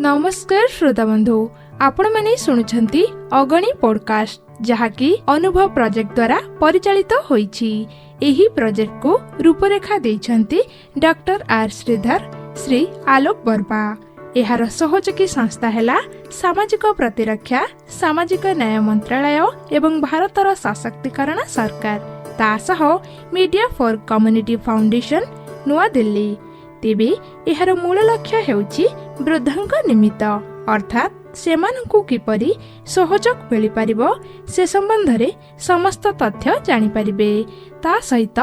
नमस्कार श्रोता बंधु आपण माने शुणुछंती अगणी पॉडकास्ट जहाँकि अनुभव प्रोजेक्ट द्वारा परिचालित होईछि। एही प्रोजेक्ट को रूपरेखा देइछंती doctor R Shridhar Shri Alok Burma. एहार सहयोगी संस्था हैला सामाजिक प्रतिरक्षा सामाजिक न्याय मंत्रालय एवं भारतर सशक्तिकरण सरकार तासह मीडिया फॉर कम्युनिटी फाउंडेशन नुआ दिल्ली। तेबे एहार मूल लक्ष्य हेउछि वृद्धंक निमित्त अर्थात सेमानंकु किपरि सहयोग मिलि पारिबो से संबंधरे समस्त तथ्य जानि पारिबे। ता सहित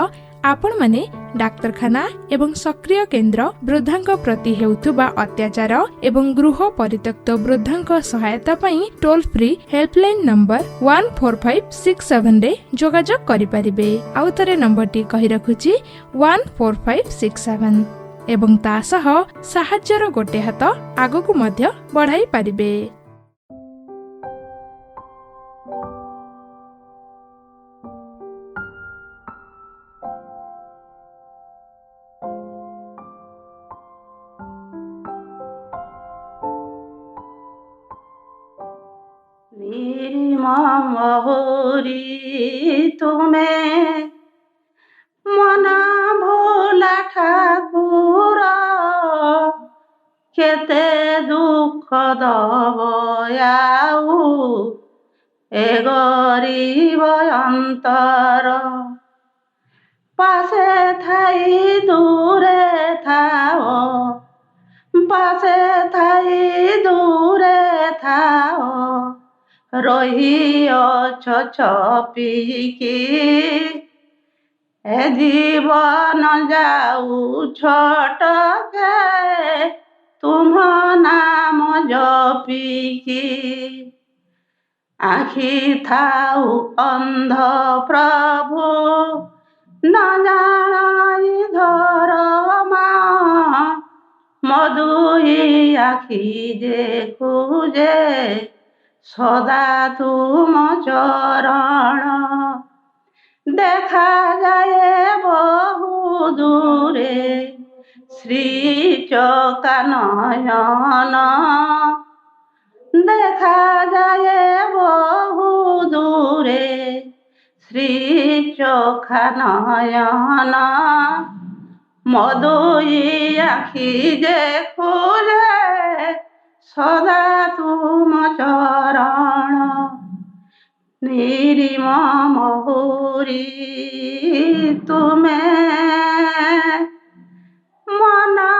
आपण माने डाक्तरखाना एवं सक्रिय केन्द्र वृद्धंक प्रति हेउथुबा अत्याचार एवं गृह परित्यक्त वृद्धंक सहायता पई टोल फ्री हेल्पलाइन नंबर 14567 रे जोगाजोग करि पारिबे। आउ थरे नंबर टी कहि रखुछि 14567 एवं ता सह साहाय्यर गोटे हाथ आगकु मध्य बढ़ाई पारिबे। महुरी तुम्हें मना भोला ठाकुर केते दुख दबयाऊ ए गरीब अंतर पासे थाई दूरे थाओ पासे थाई दूरे थाओ रही छपिकी ए जीवन जाऊ छटके तुम नाम जपिकी आखि थाऊ अंध प्रभु न जानाई धरमा मधुई आखि देखुजे सदा तुम चरण देखा जाए बहु दूरे श्री चकानयन देखा जाए बहु दूरे श्री चकानयन मधुई आखि देखुजे सदा तुम चरण निरीम महुरी तुम्हें मना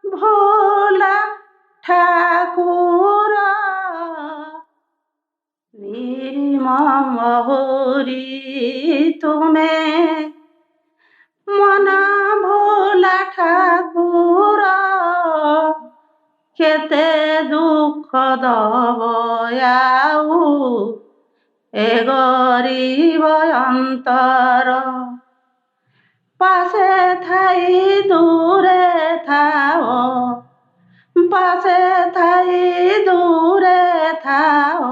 भोला ठाकुर निरीम महुरी तुम्हें मना भोला ठाकुर केते दुख दबयाऊ ए गरीब अंतर पासे थाई दूरे थाओ पासे थाई दूरे थाओ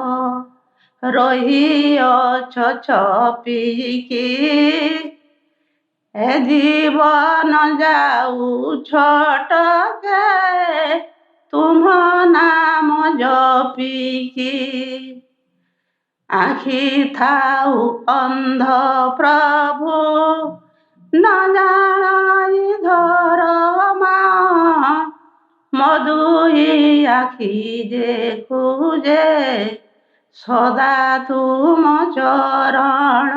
रही छपिकी ए जीवन जाऊ छटके तुम नाम जपिकी आखि थाऊ अंध प्रभु न जानाई धरमा मधुई आखि देखुजे सदा तुम चरण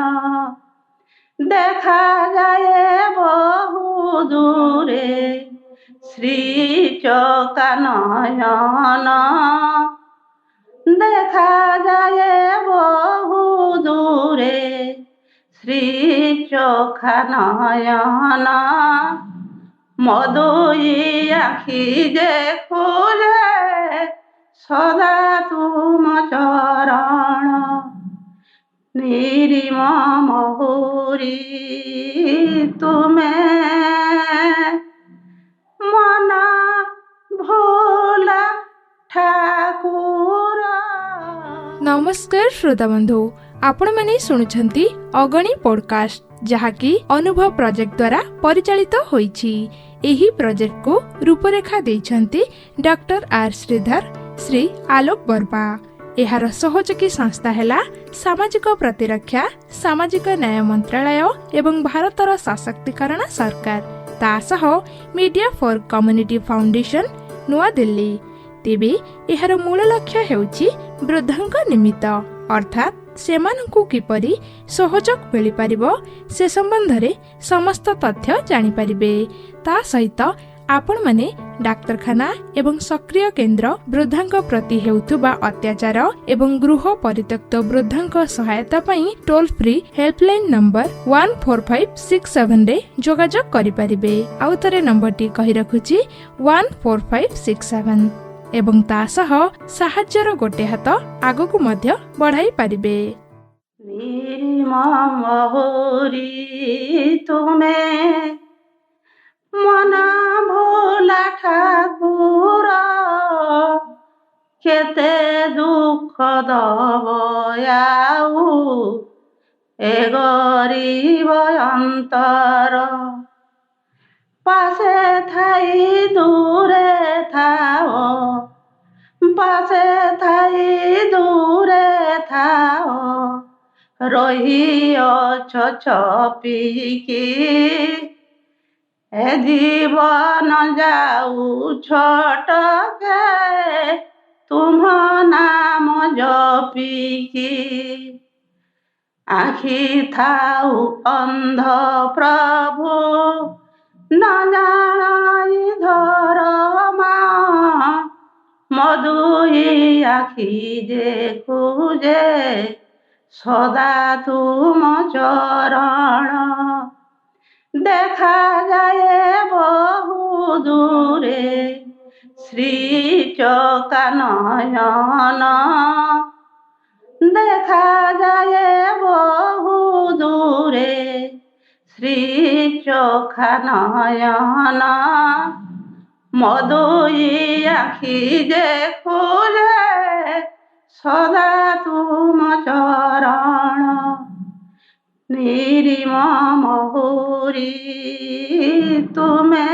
देखा जाए बहु दूरे श्री चकानयन देखा जाए बहु दूरे श्री चकानयन मधुई आखि देखुजे सदा तुम चरण निरीम महुरी तुम्हें मना भोला ठाकुर। नमस्कार श्रोता बंधु ଆପଣମାନେ ଶୁଣୁଛନ୍ତି ଅଗଣି ପଡକାଷ୍ଟ, ଯାହାକି ଅନୁଭବ ପ୍ରୋଜେକ୍ଟ ଦ୍ୱାରା ପରିଚାଳିତ ହୋଇଛି। ଏହି ପ୍ରୋଜେକ୍ଟକୁ ରୂପରେଖା ଦେଇଛନ୍ତି ଡକ୍ଟର ଆର୍ ଶ୍ରୀଧର, ଶ୍ରୀ ଆଲୋକ ବର୍ମା। ଏହାର ସହଯୋଗୀ ସଂସ୍ଥା ହେଲା ସାମାଜିକ ପ୍ରତିରକ୍ଷା, ସାମାଜିକ ନ୍ୟାୟ ମନ୍ତ୍ରାଳୟ ଏବଂ ଭାରତର ସଶକ୍ତିକରଣ ସରକାର, ତା ସହ ମିଡିଆ ଫର କମ୍ୟୁନିଟି ଫାଉଣ୍ଡେସନ, ନୂଆଦିଲ୍ଲୀ। ତେବେ ଏହାର ମୂଳ ଲକ୍ଷ୍ୟ ହେଉଛି ବୃଦ୍ଧଙ୍କ ନିମିତ୍ତ, ଅର୍ଥାତ୍ ସେମାନଙ୍କୁ କିପରି ସହଯୋଗ ମିଳିପାରିବ ସେ ସମ୍ବନ୍ଧରେ ସମସ୍ତ ତଥ୍ୟ ଜାଣିପାରିବେ। ତା ସହିତ ଆପଣମାନେ ଡାକ୍ତରଖାନା ଏବଂ ସକ୍ରିୟ କେନ୍ଦ୍ର ବୃଦ୍ଧଙ୍କ ପ୍ରତି ହେଉଥିବା ଅତ୍ୟାଚାର ଏବଂ ଗୃହ ପରିତ୍ୟକ୍ତ ବୃଦ୍ଧଙ୍କ ସହାୟତା ପାଇଁ ଟୋଲ୍ ଫ୍ରି ହେଲ୍ପଲାଇନ୍ ନମ୍ବର 14567 ଯୋଗାଯୋଗ କରିପାରିବେ। ଆଉ ଥରେ ନମ୍ବରଟି କହି ରଖୁଛି 14567, ଏବଂ ତା ସହ ସାହାଯ୍ୟର ଗୋଟେ ହାତ ଆଗକୁ ମଧ୍ୟ ବଢାଇ ପାରିବେ। ନିର୍ମମହୁରି ତୁମେ ମନ ଭୋଲା ଠାକୁର, କେତେ ଦୁଃଖ ଦବ ଆଉ ଏ ଗରିବ ଅନ୍ତର। ପାଶେ ଥାଇ ଦୂରେ ଥାଅ, ପାଶେ ଥାଇ ଦୂରେ ଥାଅ, ରହିଅଛ ଛପିକି ଏ ଜୀବନ ଯାଉ ଛଟକେ ତୁମ ନାମ ଜପିକି। ଆଖି ଥାଉ ଅନ୍ଧ ପ୍ରଭୁ ନ ଜାଣଇ ଧରମା, ମୋ ଦୁଇ ଆଖି ଦେଖୁଛେ ସଦା ତୁମ ଚରଣ। ଦେଖାଯାଏ ବହୁ ଦୂରେ ଶ୍ରୀ ଚକା ନୟନ, ଦେଖାଯାଏ ବହୁ ଦୂରେ ଶ୍ରୀ ଚକା ନୟନ, ମୋ ଦୁଇ ଆଖି ଦେଖୁଛେ ସଦା ତୁମ ଚରଣ। ନିର୍ମମହୁରି ତୁମେ।